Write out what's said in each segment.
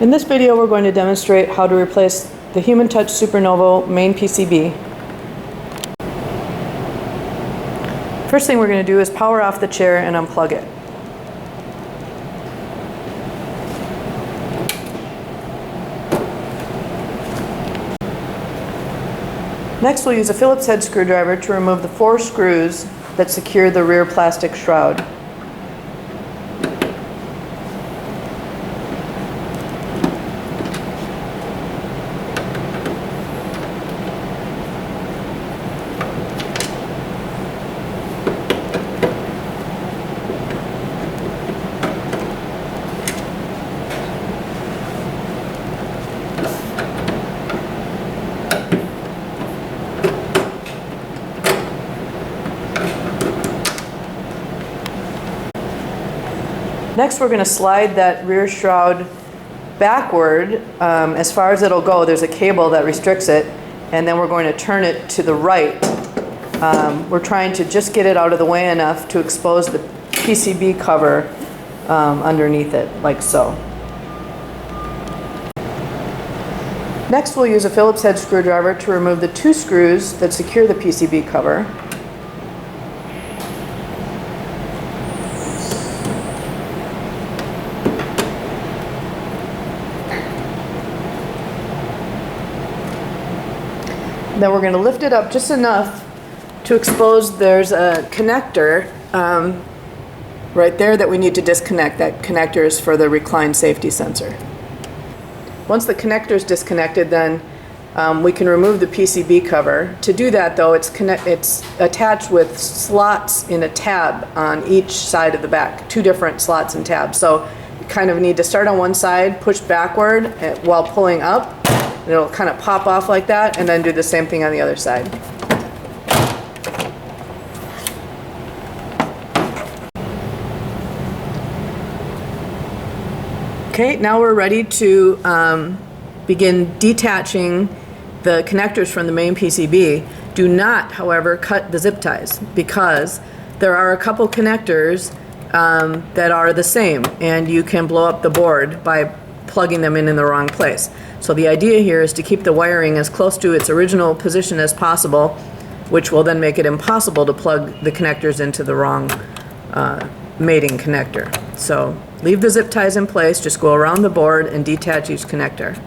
In this video, we're going to demonstrate how to replace the Human Touch Super Novo main PCB. First thing we're going to do is power off the chair and unplug it. Next, we'll use a Phillips head screwdriver to remove the 4 screws that secure the rear plastic shroud. Next, we're going to slide that rear shroud backward as far as it'll go. There's a cable that restricts it, and then we're going to turn it to the right. We're trying to just get it out of the way enough to expose the PCB cover underneath it, like so. Next, we'll use a Phillips head screwdriver to remove the 2 screws that secure the PCB cover. Then we're going to lift it up just enough to expose there's a connector right there that we need to disconnect. That connector is for the recline safety sensor. Once the connector is disconnected, then we can remove the PCB cover. To do that, though, it's attached with slots in a tab on each side of the back, 2 different slots and tabs. So you kind of need to start on one side, push backward while pulling up. It'll kind of pop off like that, and then do the same thing on the other side. Okay, now we're ready to begin detaching the connectors from the main PCB. Do not, however, cut the zip ties, because there are a couple connectors that are the same, and you can blow up the board by plugging them in the wrong place. So the idea here is to keep the wiring as close to its original position as possible, which will then make it impossible to plug the connectors into the wrong mating connector. So leave the zip ties in place, just go around the board and detach each connector.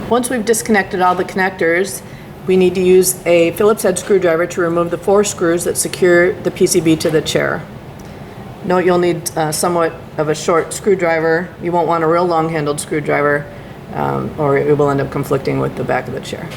Once we've disconnected all the connectors, we need to use a Phillips head screwdriver to remove the 4 screws that secure the PCB to the chair. Note you'll need somewhat of a short screwdriver. You won't want a real long-handled screwdriver, or it will end up conflicting with the back of the chair.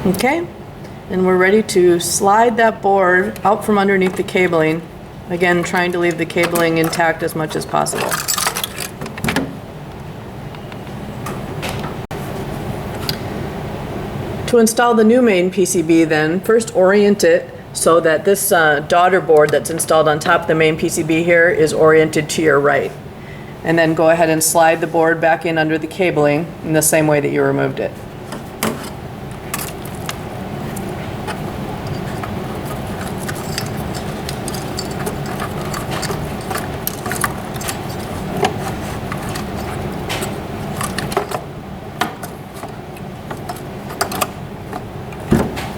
Okay, and we're ready to slide that board out from underneath the cabling. Again, trying to leave the cabling intact as much as possible. To install the new main PCB then, first orient it so that this daughter board that's installed on top of the main PCB here is oriented to your right. And then go ahead and slide the board back in under the cabling in the same way that you removed it.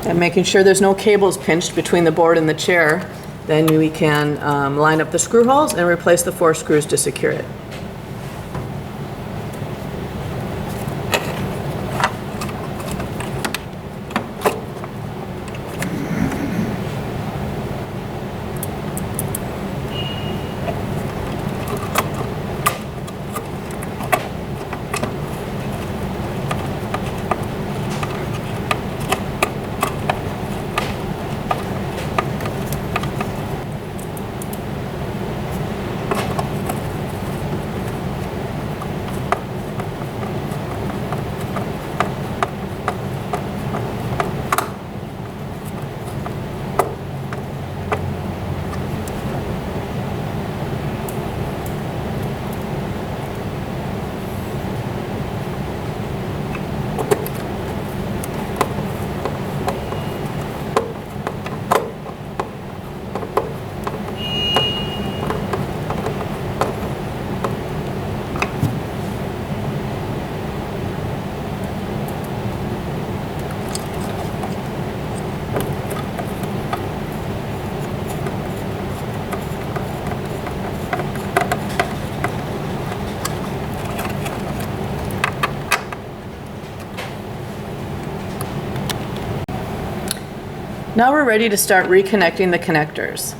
And making sure there's no cables pinched between the board and the chair, then we can line up the screw holes and replace the 4 screws to secure it. Now we're ready to start reconnecting the connectors.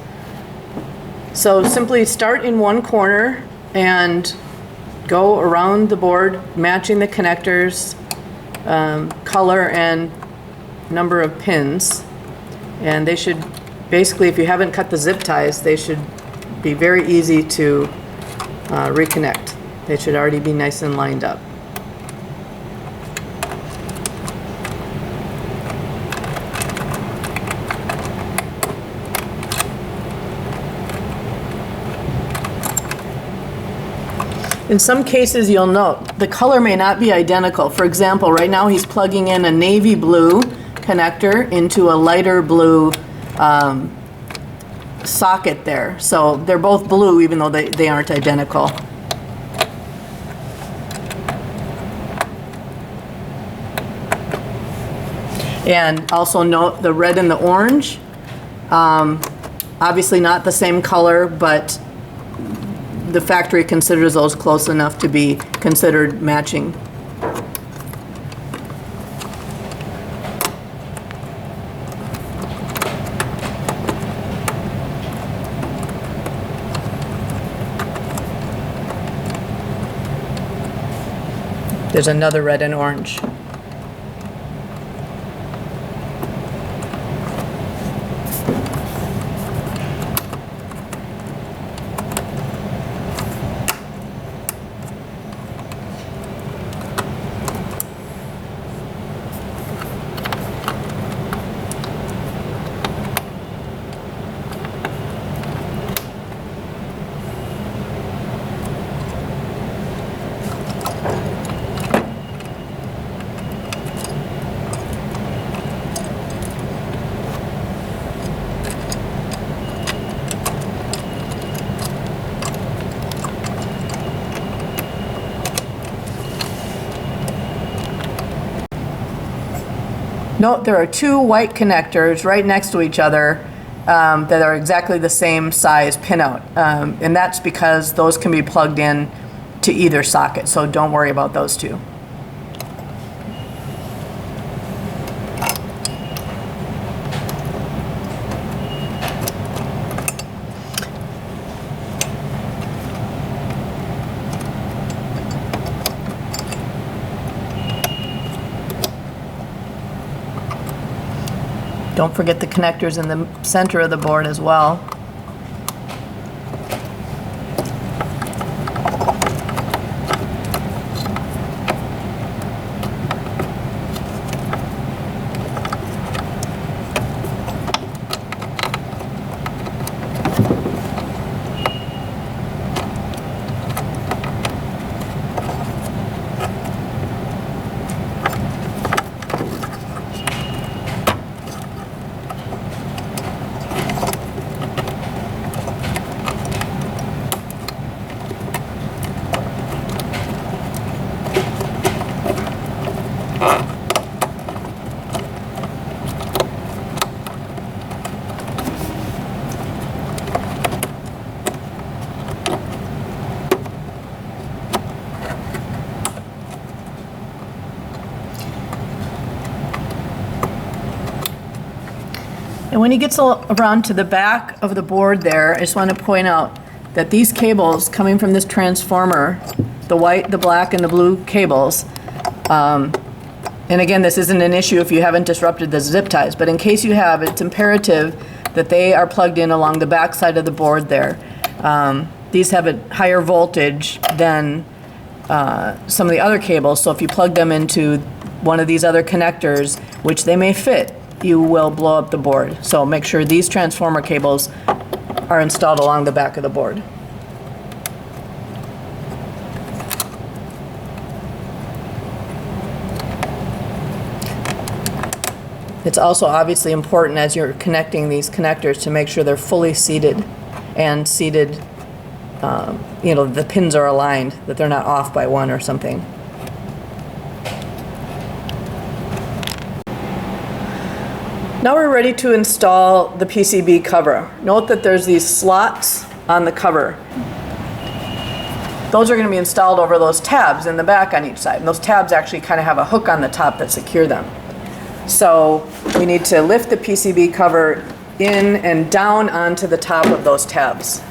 So simply start in one corner and go around the board, matching the connectors, color and number of pins. And they should, basically, if you haven't cut the zip ties, they should be very easy to reconnect. They should already be nice and lined up. In some cases, you'll note the color may not be identical. For example, right now he's plugging in a navy blue connector into a lighter blue socket there. So they're both blue even though they aren't identical. And also note the red and the orange. Obviously not the same color, but the factory considers those close enough to be considered matching. There's another red and orange. Note there are two white connectors right next to each other that are exactly the same size pinout. And that's because those can be plugged in to either socket, so don't worry about those two. Don't forget the connectors in the center of the board as well. And when he gets around to the back of the board there, I just want to point out that these cables coming from this transformer, the white, the black, and the blue cables, and again, this isn't an issue if you haven't disrupted the zip ties, but in case you have, it's imperative that they are plugged in along the back side of the board there. These have a higher voltage than some of the other cables, so if you plug them into one of these other connectors, which they may fit, you will blow up the board. So make sure these transformer cables are installed along the back of the board. It's also obviously important as you're connecting these connectors to make sure they're fully seated and seated, you know, the pins are aligned, that they're not off by one or something. Now we're ready to install the PCB cover. Note that there's these slots on the cover. Those are going to be installed over those tabs in the back on each side. And those tabs actually kind of have a hook on the top that secure them. So we need to lift the PCB cover in and down onto the top of those tabs.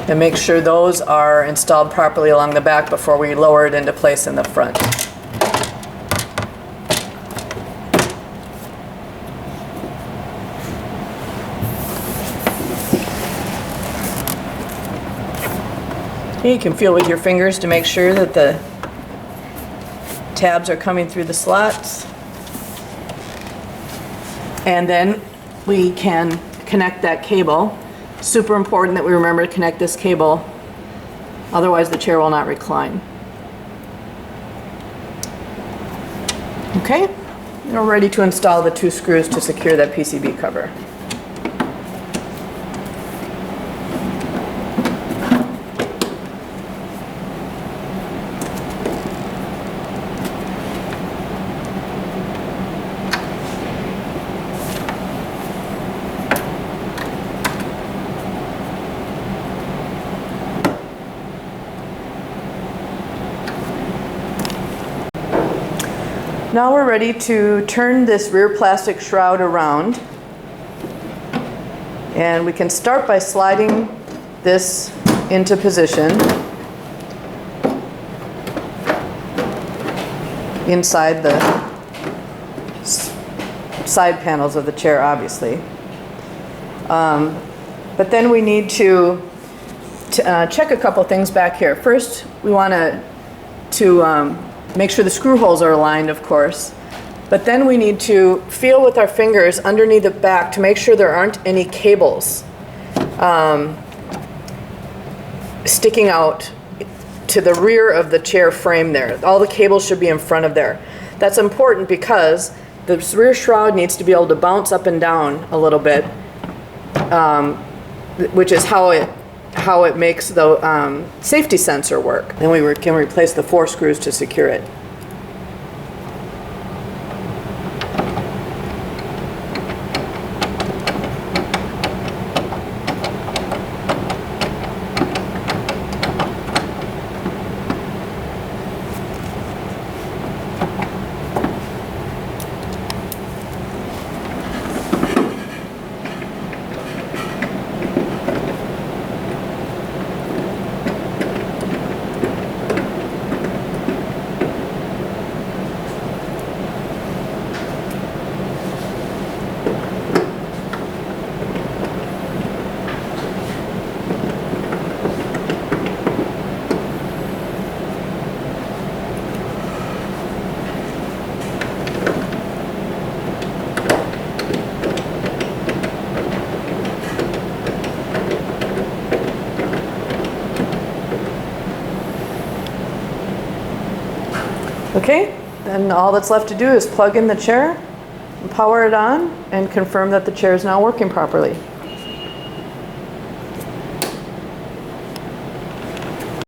And make sure those are installed properly along the back before we lower it into place in the front. You can feel with your fingers to make sure that the tabs are coming through the slots. And then we can connect that cable. Super important that we remember to connect this cable, otherwise the chair will not recline. Okay, we're ready to install the 2 screws to secure that PCB cover. Now we're ready to turn this rear plastic shroud around, and we can start by sliding this into position inside the side panels of the chair, obviously. But then we need to check a couple things back here. First, we want to make sure the screw holes are aligned, of course. But then we need to feel with our fingers underneath the back to make sure there aren't any cables sticking out to the rear of the chair frame there. All the cables should be in front of there. That's important because the rear shroud needs to be able to bounce up and down a little bit, which is how it makes the safety sensor work. Then we can replace the 4 screws to secure it. Okay, then all that's left to do is plug in the chair, power it on, and confirm that the chair is now working properly.